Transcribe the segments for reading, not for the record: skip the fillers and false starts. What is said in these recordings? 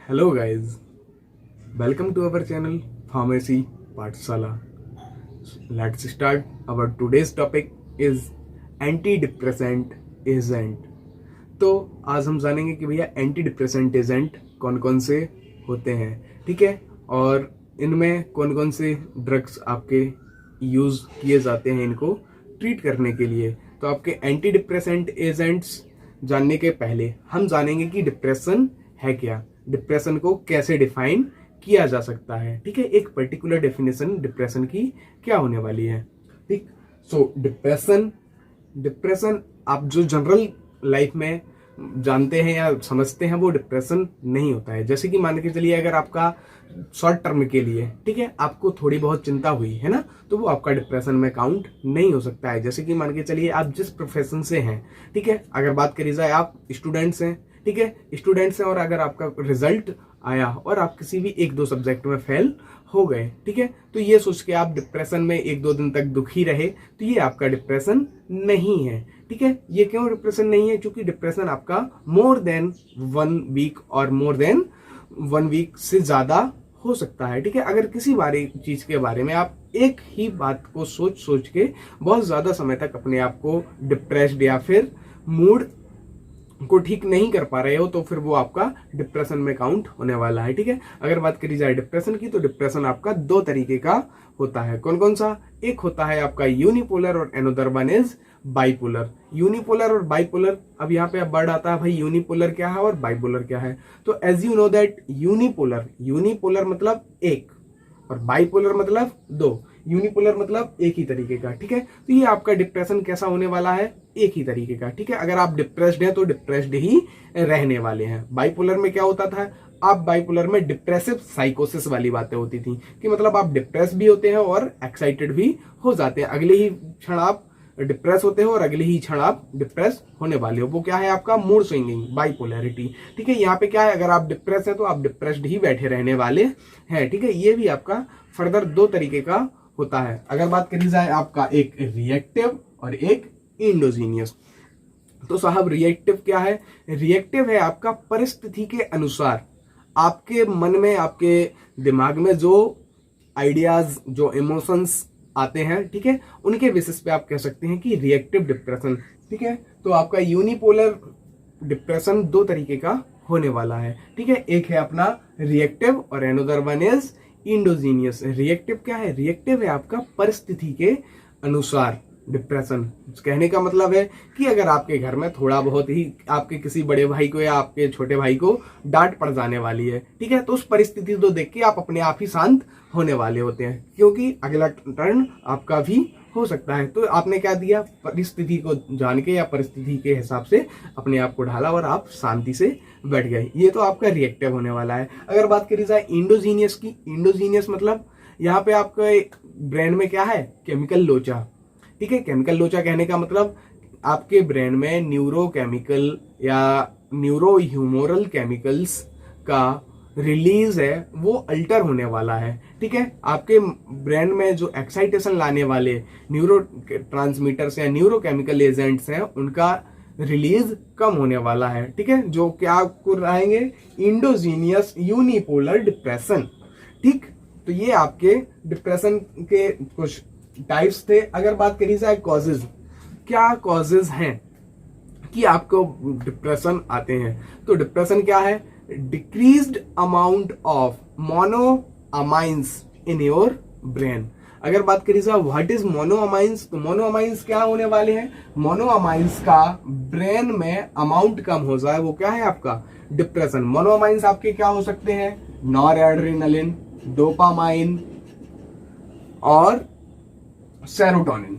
Hello guys, welcome to our channel Pharmacy Pathshala. Let's start. Our today's topic is anti-depressant agent. तो आज हम जानेंगे कि भैया एंटी डिप्रेसेंट एजेंट कौन कौन से होते हैं, ठीक है, और इनमें कौन कौन से ड्रग्स आपके यूज़ किए जाते हैं इनको ट्रीट करने के लिए। तो आपके एंटी डिप्रेसेंट एजेंट्स जानने के पहले हम जानेंगे कि डिप्रेशन है क्या, डिप्रेशन को कैसे डिफाइन किया जा सकता है, ठीक है, एक पर्टिकुलर डेफिनेशन डिप्रेशन की क्या होने वाली है, ठीक। सो डिप्रेशन आप जो जनरल लाइफ में जानते हैं या समझते हैं वो डिप्रेशन नहीं होता है। जैसे कि मान के चलिए अगर आपका शॉर्ट टर्म के लिए, ठीक है, आपको थोड़ी बहुत चिंता हुई है ना, तो वो आपका डिप्रेशन में काउंट नहीं हो सकता है। जैसे कि मान के चलिए आप जिस प्रोफेशन से हैं, ठीक है, अगर बात करी जाए आप स्टूडेंट्स हैं, ठीक है, स्टूडेंट्स हैं, और अगर आपका रिजल्ट आया और आप किसी भी एक दो सब्जेक्ट में फेल हो गए, ठीक है, तो ये सोच के आप डिप्रेशन में एक दो दिन तक दुखी रहे, तो ये आपका डिप्रेशन नहीं है, ठीक है। ये क्यों डिप्रेशन नहीं है? क्योंकि डिप्रेशन आपका मोर देन 1 वीक और मोर देन 1 वीक से ज्यादा हो सकता है, ठीक है। अगर किसी चीज के बारे में आप एक ही बात को सोच के बहुत ज्यादा समय तक अपने आप को डिप्रेस्ड या फिर मूड को ठीक नहीं कर पा रहे हो, तो फिर वो आपका डिप्रेशन में काउंट होने वाला है, ठीक है। अगर बात करी जाए डिप्रेशन की, तो डिप्रेशन आपका 2 तरीके का होता है। कौन कौन सा? एक होता है आपका यूनिपोलर और another one is bipolar. Unipolar और बाइपोलर, अब यहाँ पे अब वर्ड आता है भाई यूनिपोलर क्या है और बाइपोलर क्या है। तो as you know that unipolar मतलब एक और बाइपोलर मतलब 2। यूनिपोलर मतलब एक ही तरीके का, ठीक है। तो ये आपका डिप्रेशन कैसा होने वाला है? एक ही तरीके का, ठीक है। अगर आप डिप्रेस्ड हैं तो डिप्रेस्ड ही रहने वाले हैं। बाइपोलर में क्या होता था? आप बाइपोलर में डिप्रेसिव साइकोसिस वाली बातें होती थी कि मतलब आप डिप्रेस भी होते हैं और एक्साइटेड भी हो जाते हैं। अगले ही क्षण आप डिप्रेस होते हो और अगले ही क्षण आप डिप्रेस होने वाले हो। वो क्या है? आपका मूड स्विंगिंग, बाइपोलैरिटी, ठीक है। यहाँ पे क्या है? अगर आप डिप्रेस हैं तो आप डिप्रेस्ड ही बैठे रहने वाले हैं, ठीक है। ये भी आपका फर्दर 2 तरीके का होता है। अगर बात करी जाए आपका एक रिएक्टिव और एक इंडोजीनियस, तो साहब रिएक्टिव क्या है? रिएक्टिव है आपका परिस्थिति के अनुसार आपके मन में, आपके दिमाग में जो आइडियाज, जो इमोशंस आते हैं, ठीक है, उनके बेसिस पे आप कह सकते हैं कि रिएक्टिव डिप्रेशन, ठीक है। तो आपका यूनिपोलर डिप्रेशन 2 तरीके का होने वाला है, ठीक है। एक है अपना रिएक्टिव और another one is endogenous. Reactive क्या है? रिएक्टिव है आपका परिस्थिति के अनुसार डिप्रेशन। कहने का मतलब है कि अगर आपके घर में थोड़ा बहुत ही आपके किसी बड़े भाई को या आपके छोटे भाई को डांट पड़ जाने वाली है, ठीक है, तो उस परिस्थिति को देख के आप अपने आप ही शांत होने वाले होते हैं, क्योंकि अगला टर्न आपका भी हो सकता है। तो आपने क्या दिया? परिस्थिति को जान के या परिस्थिति के हिसाब से अपने आप को ढाला और आप शांति से बैठ गए। ये तो आपका रिएक्टिव होने वाला है। अगर बात करी जाए इंडोजीनियस की, इंडोजीनियस मतलब यहाँ पे आपके ब्रेन में क्या है? केमिकल लोचा, ठीक है। केमिकल लोचा कहने का मतलब आपके ब्रेन में न्यूरोकेमिकल या न्यूरो ह्यूमोरल केमिकल्स का रिलीज है वो अल्टर होने वाला है, ठीक है। आपके ब्रेन में जो एक्साइटेशन लाने वाले न्यूरो ट्रांसमीटर्स या न्यूरोकेमिकल एजेंट्स हैं उनका रिलीज कम होने वाला है, ठीक है, जो क्या कर रहेंगे? इंडोजीनियस यूनिपोलर डिप्रेशन, ठीक। तो ये आपके डिप्रेशन के कुछ टाइप्स थे। अगर बात करी जाए कॉजेज, क्या कॉजेज हैं कि आपको डिप्रेशन आते हैं, तो डिप्रेशन क्या है? Decreased amount of monoamines in your brain. अगर बात करी जाए व्हाट इज मोनोअमाइंस, तो मोनोअमाइंस क्या होने वाले हैं? मोनोअमाइंस का ब्रेन में अमाउंट कम हो जाए, वो क्या है आपका डिप्रेशन। मोनोअमाइंस आपके क्या हो सकते हैं? नॉरएड्रेनालिन, डोपामाइन और सेरोटोनिन,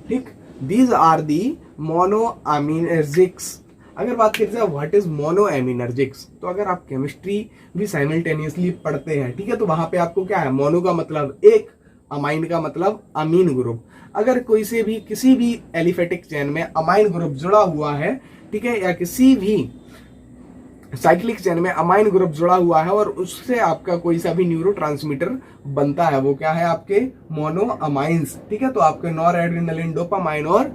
ठीक। These are the monoaminergics. अगर बात करें जाए व्हाट इज मोनोएमिनर्जिक्स, तो अगर आप केमिस्ट्री भी साइमल्टेनियसली पढ़ते हैं, ठीक है, तो वहां पे आपको क्या है? मोनो का मतलब एक, अमाइन का मतलब अमीन ग्रुप। अगर कोई से भी किसी भी एलिफेटिक चेन में अमाइन ग्रुप जुड़ा हुआ है, ठीक है, या किसी भी साइक्लिक चेन में अमाइन ग्रुप जुड़ा हुआ है और उससे आपका कोई सा भी न्यूरोट्रांसमीटर बनता है, वो क्या है? आपके मोनोअमाइंस, ठीक है। तो आपके नॉरएड्रेनालिन, डोपामाइन और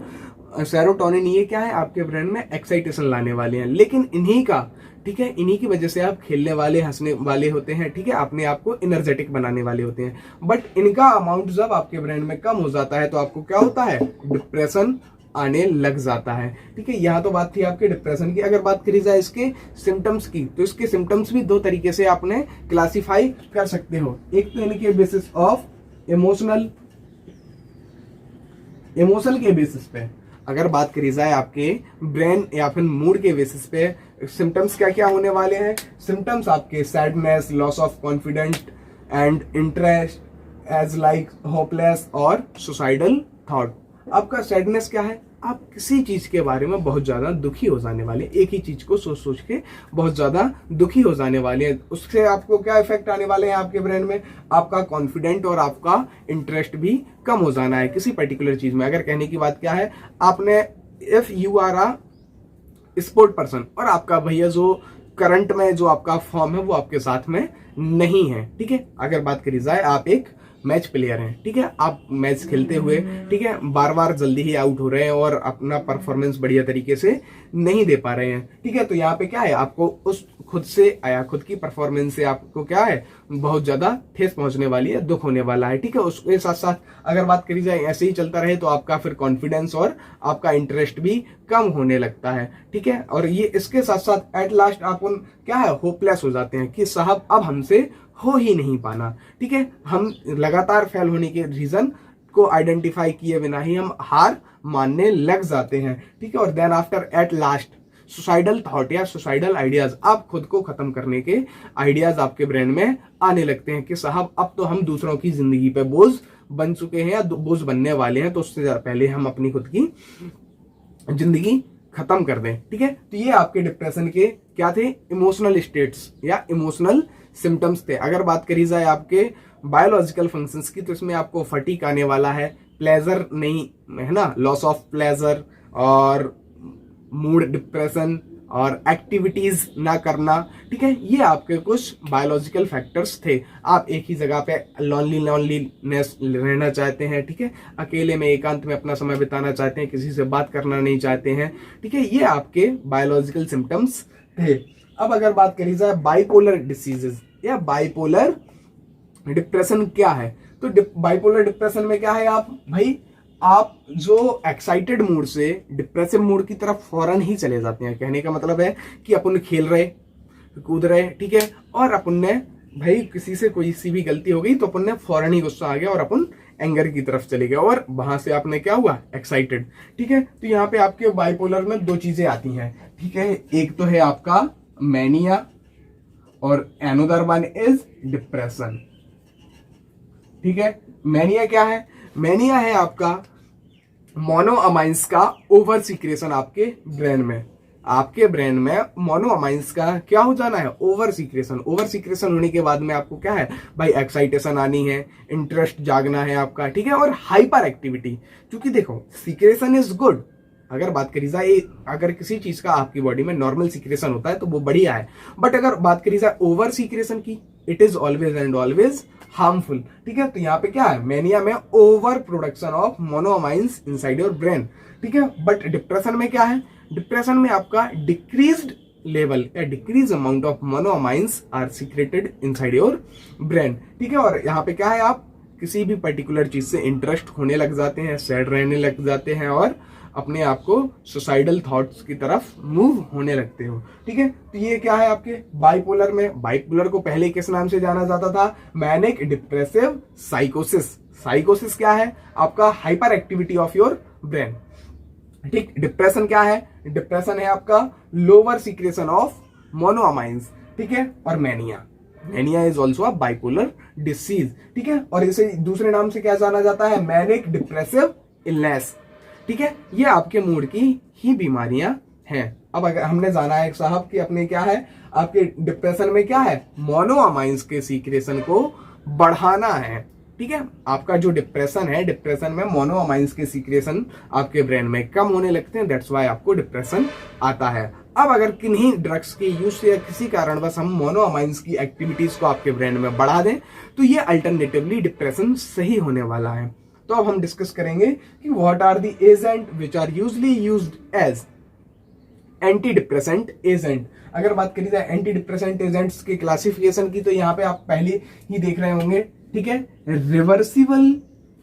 सेरोटोनिन, ये क्या है? आपके ब्रेन में एक्साइटेशन लाने वाले हैं। लेकिन इन्हीं का ठीक है, इन्हीं की वजह से आप खेलने वाले, हंसने वाले होते हैं, ठीक है, अपने आप को एनर्जेटिक बनाने वाले होते हैं। बट इनका अमाउंट जब आपके ब्रेन में कम हो जाता है तो आपको क्या होता है, डिप्रेशन आने लग जाता है। ठीक है, यहाँ तो बात थी आपके डिप्रेशन की। अगर बात करी जाए इसके सिम्टम्स की, तो इसके सिम्टम्स भी दो तरीके से आपने क्लासिफाई कर सकते हो। एक तो इनके बेसिस ऑफ इमोशन के बेसिस पे, अगर बात करी जाए आपके ब्रेन या फिर मूड के बेसिस पे, सिम्टम्स क्या क्या होने वाले हैं। सिम्टम्स आपके sadness, loss of confidence and interest, as like hopeless और सुसाइडल थॉट। आपका सैडनेस क्या है, आप किसी चीज के बारे में बहुत ज्यादा दुखी हो जाने वाले, एक ही चीज को सोच सोच के बहुत ज्यादा दुखी हो जाने वाले हैं। उससे आपको क्या इफेक्ट आने वाले हैं आपके ब्रेन में, आपका कॉन्फिडेंट और आपका इंटरेस्ट भी कम हो जाना है किसी पर्टिकुलर चीज में। अगर कहने की बात क्या है, आपने if you are a sport person और आपका भैया जो करंट में जो आपका फॉर्म है वो आपके साथ में नहीं है, ठीक है, अगर बात करी जाए आप एक मैच प्लेयर हैं, ठीक है, आप मैच खेलते हुए, ठीक है, बार बार जल्दी ही आउट हो रहे हैं और अपना परफॉर्मेंस बढ़िया तरीके से नहीं दे पा रहे हैं, ठीक है, तो यहाँ पे क्या है, आपको उस खुद से आया खुद की परफॉर्मेंस से आपको क्या है, बहुत ज्यादा ठेस पहुंचने वाली है, दुख होने वाला है, ठीक है। उसके साथ साथ अगर बात करी जाए ऐसे ही चलता रहे तो आपका फिर कॉन्फिडेंस और आपका इंटरेस्ट भी कम होने लगता है, ठीक है, और ये इसके साथ साथ एट लास्ट आप क्या है, होपलेस हो जाते हैं कि साहब अब हमसे हो ही नहीं पाना, ठीक है, हम लगातार फेल होने के रीजन को आइडेंटिफाई किए बिना ही हम हार मानने लग जाते हैं, ठीक है, और then after at last suicidal thought या सुसाइडल आइडियाज, आप खुद को खत्म करने के आइडियाज आपके ब्रेन में आने लगते हैं कि साहब अब तो हम दूसरों की जिंदगी पे बोझ बन चुके हैं या बोझ बनने वाले हैं, तो उससे पहले हम अपनी खुद की जिंदगी खत्म कर दें, ठीक है। तो ये आपके डिप्रेशन के क्या थे, इमोशनल स्टेट्स या इमोशनल सिम्टम्स थे। अगर बात करी जाए आपके बायोलॉजिकल फंक्शंस की, तो इसमें आपको फटीक आने वाला है, प्लेजर नहीं है ना, लॉस ऑफ प्लेजर और मूड डिप्रेशन और एक्टिविटीज ना करना, ठीक है, ये आपके कुछ बायोलॉजिकल फैक्टर्स थे। आप एक ही जगह पे लॉनलीनेस रहना चाहते हैं, ठीक है, अकेले में एकांत में अपना समय बिताना चाहते हैं, किसी से बात करना नहीं चाहते हैं, ठीक है, ये आपके बायोलॉजिकल सिम्टम्स थे। अब अगर बात करी जाए बाइपोलर डिसीजेस या बाइपोलर डिप्रेशन क्या है, तो बाइपोलर डिप्रेशन में क्या है, आप जो एक्साइटेड मूड से डिप्रेसिव मूड की तरफ फौरन ही चले जाते हैं। कहने का मतलब है कि अपन खेल रहे, कूद रहे, ठीक है, और अपन ने भाई किसी से कोई सी भी गलती हो गई तो अपन ने फौरन ही गुस्सा आ गया और अपन एंगर की तरफ चले गए और वहां से आपने क्या हुआ, एक्साइटेड, ठीक है। तो यहाँ पे आपके बाइपोलर में दो चीजें आती हैं, ठीक है, एक तो है आपका मैनिया और अनदर वन इज डिप्रेशन, ठीक है। मैनिया क्या है, मैनिया है आपका मोनोअमाइंस का ओवर सीक्रेशन आपके ब्रेन में, आपके ब्रेन में मोनोअमाइंस का क्या हो जाना है, ओवर सीक्रेशन। ओवर सीक्रेशन होने के बाद में आपको क्या है भाई, एक्साइटेशन आनी है, इंटरेस्ट जागना है आपका, ठीक है, और हाइपर एक्टिविटी। क्योंकि देखो सीक्रेशन इज गुड, अगर बात करी जाए अगर किसी चीज का आपकी बॉडी में नॉर्मल सीक्रेशन होता है तो वो बढ़िया है, बट अगर बात करी जाए ओवर सीक्रेशन की, it is always and always harmful, ठीक है। तो यहाँ पे क्या है, मैनिया में over production of monoamines inside your brain, ठीक है। बट डिप्रेशन में क्या है, डिप्रेशन में आपका डिक्रीज्ड लेवल या decrease amount of monoamines are secreted inside your brain, ठीक है। और यहाँ पे क्या है, आप किसी भी पर्टिकुलर चीज से इंटरेस्ट होने लग जाते हैं, सैड रहने लग जाते हैं और अपने आप को सुसाइडल थॉट्स की तरफ मूव होने लगते हो, ठीक है। तो ये क्या है आपके बाइपोलर में, बाइपोलर को पहले किस नाम से जाना जाता था, मैनिक डिप्रेसिव साइकोसिस। साइकोसिस क्या है, आपका hyper activity of your brain, ठीक। डिप्रेशन क्या है, डिप्रेशन है आपका लोअर सीक्रेशन ऑफ मोनोअमाइंस, ठीक है। और mania is also a bipolar disease, ठीक है, और इसे दूसरे नाम से क्या जाना जाता है, मैनिक डिप्रेसिव इलनेस, ठीक है। ये आपके मूड की ही बीमारियां हैं। अब अगर हमने जाना है साहब कि अपने क्या है, आपके डिप्रेशन में क्या है, मोनोअमाइंस के सीक्रेशन को बढ़ाना है, ठीक है। आपका जो डिप्रेशन है, डिप्रेशन में मोनोअमाइंस के सीक्रेशन आपके ब्रेन में कम होने लगते हैं, दैट्स वाई आपको डिप्रेशन आता है। अब अगर किन्हीं ड्रग्स के यूज से या किसी कारणवश हम मोनोअमाइंस की एक्टिविटीज को आपके ब्रेन में बढ़ा दें तो ये अल्टरनेटिवली डिप्रेशन सही होने वाला है। तो अब हम डिस्कस करेंगे कि what are the agent which are usually used as anti depressant agent. अगर बात करी जाए एंटी डिप्रेसेंट एजेंट्स के क्लासिफिकेशन की, तो यहाँ पे आप पहले ही देख रहे होंगे, ठीक है, रिवर्सिबल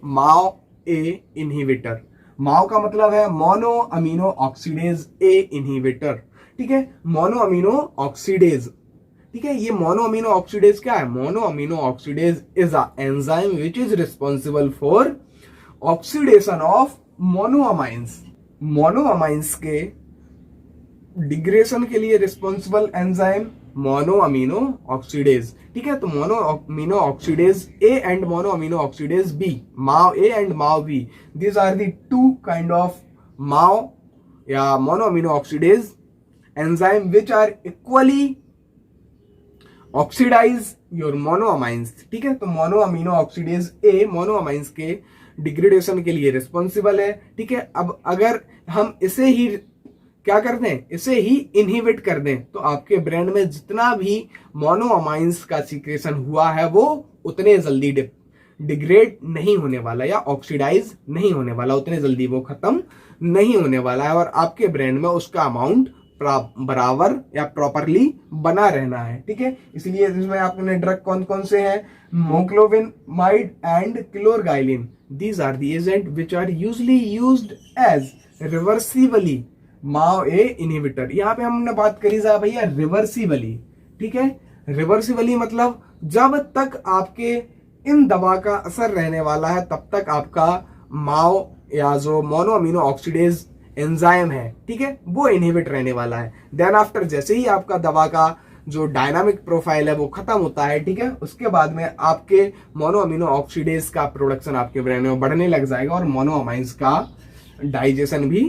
माओ ए इनहिबिटर। माओ का मतलब है मोनो अमीनो ऑक्सीडेज ए इनहिबिटर, ठीक है, मोनो अमीनो ऑक्सीडेज, ठीक है। ये मोनो अमीनो ऑक्सीडेज क्या है? Mono amino oxidase is a enzyme which is responsible for oxidation of monoamines. Monoamines के डिग्रेशन के लिए responsible enzyme mono amino oxidase, ठीक है। तो mono amino oxidase A and mono amino oxidase B, MAO A and MAO B, these are the two kind of MAO या mono amino oxidase enzyme which are equally oxidise your monoamines, ठीक है। तो mono amino oxidase A मोनोअमाइंस के degradation के लिए responsible है, ठीक है। अब अगर हम इसे ही क्या कर दें, इसे ही इनहिबिट कर दें, तो आपके ब्रेन में जितना भी मोनोअमाइंस का सीक्रेशन हुआ है वो उतने जल्दी डिग्रेड नहीं होने वाला या ऑक्सीडाइज नहीं होने वाला, उतने जल्दी वो खत्म नहीं होने वाला है, और आपके ब्रेन में उसका अमाउंट बराबर या प्रॉपरली बना रहना है, ठीक है। इसलिए इसमें आपने ड्रग कौन कौन से हैं? Moclobemide and clorgyline, these are the agent which are usually used as reversibly MAO A inhibitor. यहाँ पे हमने बात करी जा भैया रिवर्सिबली, ठीक है। रिवर्सिबली मतलब जब तक आपके इन दवा का असर रहने वाला है तब तक आपका माओ या जो मोनो अमीनो ऑक्सीडेज एंजाइम है, ठीक है, वो इनहिबिट रहने वाला है। देन आफ्टर जैसे ही आपका दवा का जो डायनामिक प्रोफाइल है वो खत्म होता है, ठीक है, उसके बाद में आपके मोनो अमीनो ऑक्सीडेज का प्रोडक्शन आपके ब्रेन में बढ़ने लग जाएगा और मोनोअमाइंस का डाइजेशन भी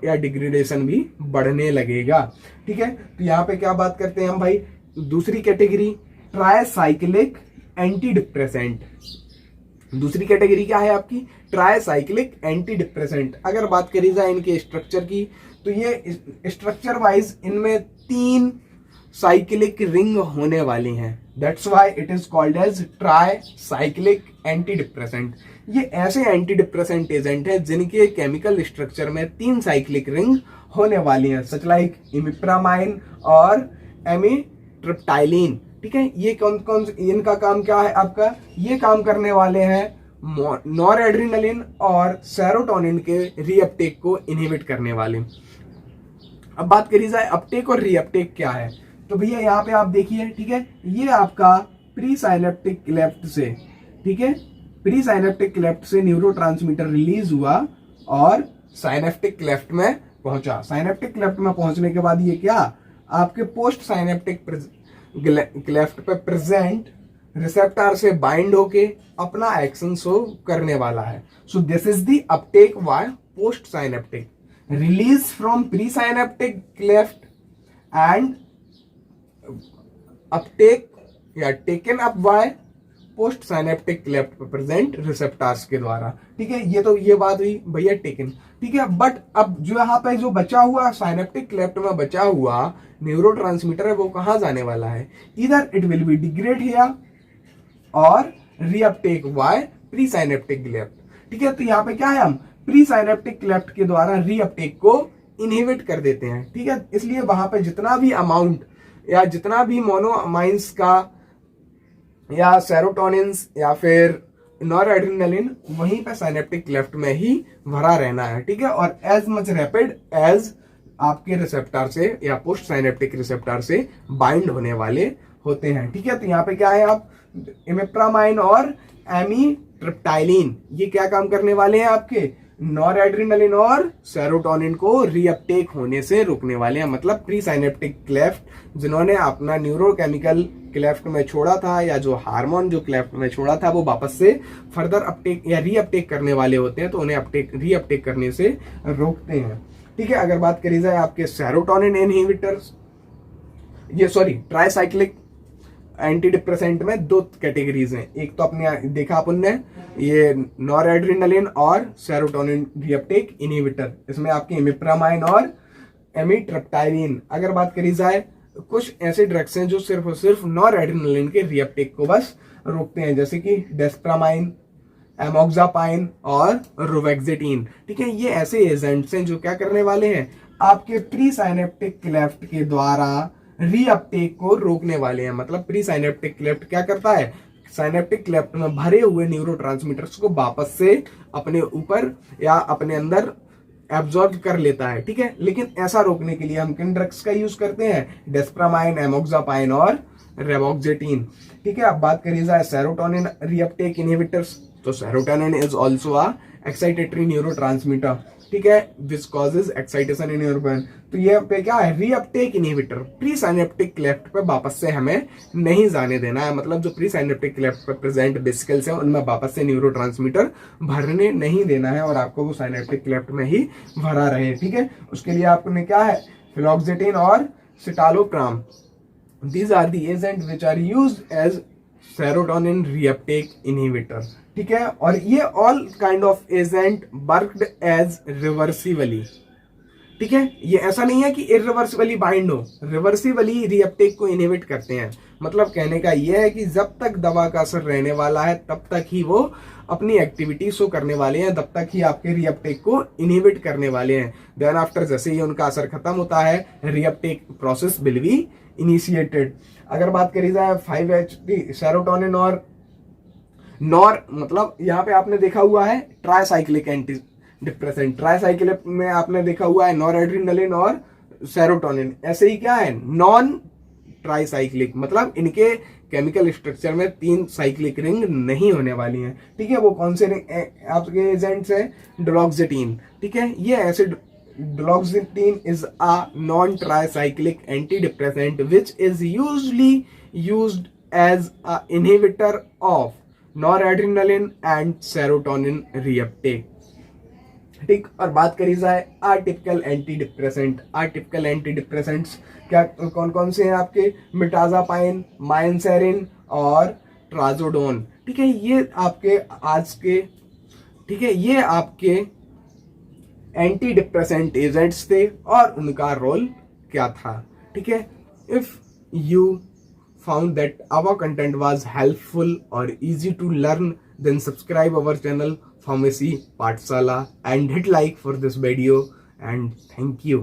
या डिग्रेडेशन भी बढ़ने लगेगा, ठीक है। तो यहाँ पे क्या बात करते हैं हम भाई, दूसरी कैटेगरी ट्राइसाइक्लिक एंटी डिप्रेसेंट। दूसरी कैटेगरी क्या है आपकी? Tricyclic anti depressant. अगर बात करी जाए इनके स्ट्रक्चर की, तो ये स्ट्रक्चर वाइज इनमें 3 साइक्लिक रिंग होने वाली हैं, that's why it is called as tricyclic anti depressant. ये ऐसे एंटी डिप्रेसेंट एजेंट हैं जिनके केमिकल स्ट्रक्चर में 3 साइक्लिक रिंग होने वाली हैं, सच लाइक इमिप्रामाइन और एमिट्रिप्टाइलिन, ठीक है। ये कौन कौन इनका काम क्या है आपका? ये काम करने वाले हैं नॉरएड्रेनालिन और सेरोटोनिन के रीअपटेक को इनहिबिट करने वाले। अब बात करी जाए अपटेक और रीअपटेक क्या है, तो भैया यहाँ पे आप देखिए, ठीक है, ये आपका प्री साइनेप्टिक क्लेफ्ट से, ठीक है, प्री साइनेप्टिक क्लेफ्ट से न्यूरोट्रांसमीटर रिलीज हुआ और साइनेप्टिक क्लेफ्ट में पहुंचा। साइनेप्टिक क्लेफ्ट में पहुंचने के बाद ये क्या आपके पोस्ट साइनेप्टिक क्लेफ्ट पे प्रेजेंट रिसेप्टर से बाइंड होके अपना एक्शन शो करने वाला है। So this is the uptake by post synaptic, release from pre synaptic cleft and uptake या taken up by post synaptic cleft पे प्रेजेंट रिसेप्टर्स के द्वारा, ठीक है। ये तो ये बात हुई भैया टेकन, ठीक है। बट अब जो यहाँ पे जो बचा हुआ साइनेप्टिक क्लेफ्ट में बचा हुआ न्यूरोट्रांसमीटर है वो कहाँ जाने वाला है? इधर it will be degrade here और reuptake by pre synaptic cleft, ठीक है। तो यहाँ पे क्या है, हम प्री साइनेप्टिक क्लेफ्ट के द्वारा रीअपटेक को इनहिबिट कर देते हैं, ठीक है। इसलिए वहां पे जितना भी अमाउंट या जितना भी मोनोअमाइंस का या सेरोटोनिन्स या फिर नॉरएड्रेनालिन वहीं पे साइनेप्टिक क्लेफ्ट में ही भरा रहना है, ठीक है। और एज मच रैपिड एज आपके रिसेप्टर से या पोस्ट साइनेप्टिक रिसेप्टर से बाइंड होने वाले होते हैं, ठीक है। तो यहाँ पे क्या है, आप इमिप्रामाइन और एमिट्रिप्टाइलिन ये क्या काम करने वाले हैं आपके? नॉरएड्रेनालिन और सेरोटोनिन को रीअपटेक होने से रोकने वाले हैं। मतलब प्री साइनेप्टिक क्लेफ्ट जिन्होंने अपना न्यूरोकेमिकल क्लेफ्ट में छोड़ा था या जो हार्मोन जो क्लेफ्ट में छोड़ा था वो वापस से फर्दर अपटेक या रीअपटेक करने वाले होते हैं, तो उन्हें रीअपटेक करने से रोकते हैं, ठीक है। अगर बात करी जाए आपके सेरोटोनिन इनहिबिटर्स, ये सॉरी ट्राइसाइक्लिक एंटी डिप्रेसेंट में 2 कैटेगरीज हैं। एक तो अपने देखा अपन ने ये नॉरएड्रेनालिन और सेरोटोनिन रीअपटेक इनहिबिटर, इसमें आपके इमिप्रामाइन और एमिट्रिप्टाइलिन। अगर बात करी जाए कुछ ऐसे ड्रग्स हैं जो सिर्फ और सिर्फ नॉरएड्रेनालिन के रीअपटेक को बस रोकते हैं, जैसे कि डेस्प्रामाइन, एमोक्सापाइन और रोवेक्सेटिन। ठीक है, ये ऐसे एजेंट्स हैं जो क्या करने वाले हैं, आपके प्री साइनेप्टिक क्लेफ्ट के द्वारा रीअपटेक को रोकने वाले हैं। मतलब प्री साइनेप्टिक क्लेफ्ट क्या करता है, साइनेप्टिक क्लेफ्ट में भरे हुए न्यूरोट्रांसमीटर्स को वापस से अपने ऊपर या अपने अंदर एब्जॉर्ब कर लेता है। ठीक है, लेकिन ऐसा रोकने के लिए हम किन ड्रग्स का यूज करते हैं, डेस्प्रामाइन, एमोक्सापाइन और रेवोक्सेटिन। ठीक है, अब बात करिए जाए सेरोटोनिन रीअपटेक इनहिबिटर्स। तो serotonin is also a excitatory neurotransmitter. ठीक है, which causes excitation in your brain. तो ये पे क्या है, reuptake inhibitor. Pre synaptic cleft पे वापस से हमें नहीं जाने देना है। मतलब जो प्री साइनेप्टिक क्लेफ्ट पे प्रेजेंट वेसिकल्स हैं उनमें वापस से न्यूरोट्रांसमीटर भरने नहीं देना है और आपको वो साइनेप्टिक क्लेफ्ट में ही भरा रहे। ठीक है, उसके लिए आपने क्या है, फ्लोक्सेटिन और citalopram. These are the agents which are used as serotonin reuptake inhibitor. ठीक है, और ये all kind of agent worked as reversibly. ठीक है, ये ऐसा नहीं है कि इरिवर्सिबली बाइंड हो, रिवर्सिबली रीअपटेक को इनहिबिट करते हैं। मतलब कहने का ये है कि जब तक दवा का असर रहने वाला है तब तक ही वो अपनी एक्टिविटी शो करने वाले हैं, तब तक ही आपके रीअपटेक को इनहिबिट करने वाले हैं। देन आफ्टर जैसे ही उनका असर खत्म होता है, reuptake process will be initiated. अगर बात करी जाए 5-HT सेरोटोनिन और नॉर, मतलब यहाँ पे आपने देखा हुआ है ट्राइसाइक्लिक एंटी डिप्रेसेंट। ट्राइसाइक्लिक में आपने देखा हुआ है नॉर एड्रिनलिन और सेरोटोनिन। ऐसे ही क्या है, नॉन ट्राइसाइक्लिक, मतलब इनके केमिकल स्ट्रक्चर में 3 साइक्लिक रिंग नहीं होने वाली हैं। ठीक है, वो कौन से आपके एजेंट्स हैं, डुलोक्सेटिन। ठीक है, ये ऐसे duloxetine is a non-tricyclic antidepressant which is usually used as a inhibitor of noradrenaline and serotonin reuptake. ठीक, और बात करी जाए आटिपिकल एंटीडिप्रेसेंट। आटिपिकल एंटीडिप्रेसेंट्स क्या कौन कौन से हैं आपके, मिटाजापाइन, माइनसेरिन और ट्राजोडोन। ठीक है, ये आपके आज के, ठीक है, ये आपके एंटी डिप्रेसेंट एजेंट्स थे और उनका रोल क्या था। ठीक है, if you found that our content was helpful और easy to learn, then subscribe our channel pharmacy Pathshala and hit like for this video and thank you.